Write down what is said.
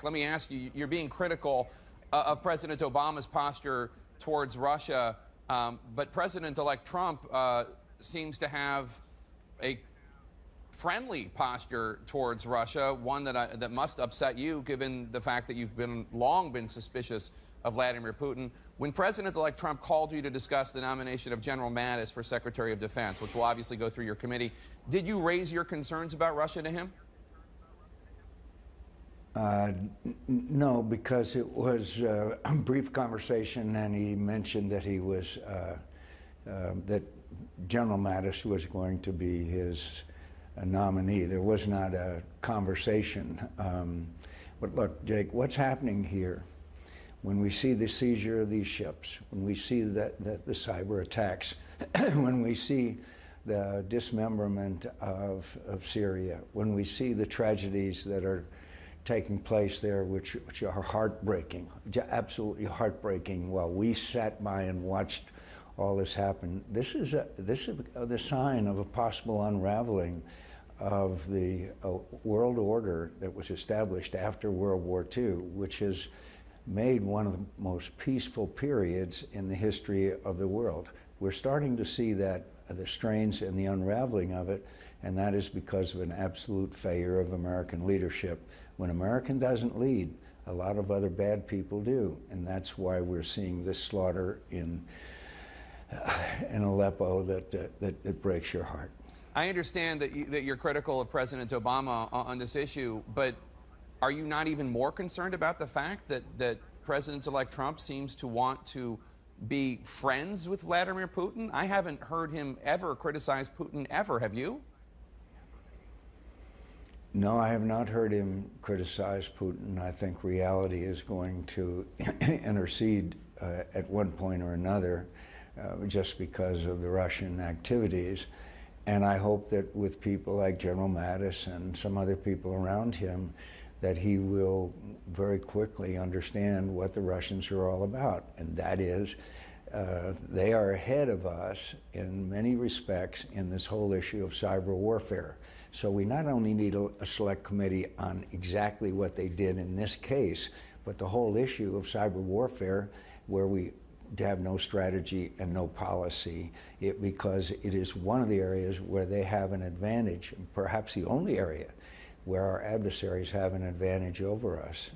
Let me ask you, you're being critical of President Obama's posture towards Russia, but President-elect Trump seems to have a friendly posture towards Russia, one that must upset you given the fact that you've long been suspicious of Vladimir Putin. When President-elect Trump called you to discuss the nomination of General Mattis for Secretary of Defense, which will obviously go through your committee, did you raise your concerns about Russia to him? No, because it was a brief conversation, and he mentioned that he was that General Mattis was going to be his nominee. There was not a conversation. But look, Jake, what's happening here? When we see the seizure of these ships, when we see the cyber attacks, when we see the dismemberment of Syria, when we see the tragedies that are taking place there, which are heartbreaking, absolutely heartbreaking, while we sat by and watched all this happen. This is the sign of a possible unraveling of the world order that was established after World War II, which has made one of the most peaceful periods in the history of the world. We're starting to see that the strains and the unraveling of it, and that is because of an absolute failure of American leadership. When America doesn't lead, a lot of other bad people do, and that's why we're seeing this slaughter in Aleppo that breaks your heart. I understand that you're critical of President Obama on this issue, but are you not even more concerned about the fact that President-elect Trump seems to want to be friends with Vladimir Putin? I haven't heard him ever criticize Putin, ever. Have you? No, I have not heard him criticize Putin. I think reality is going to intercede at one point or another just because of the Russian activities. And I hope that with people like General Mattis and some other people around him, that he will very quickly understand what the Russians are all about. And that is, they are ahead of us in many respects in this whole issue of cyber warfare. So we not only need a select committee on exactly what they did in this case, but the whole issue of cyber warfare, where we have no strategy and no policy, because it is one of the areas where they have an advantage, perhaps the only area where our adversaries have an advantage over us.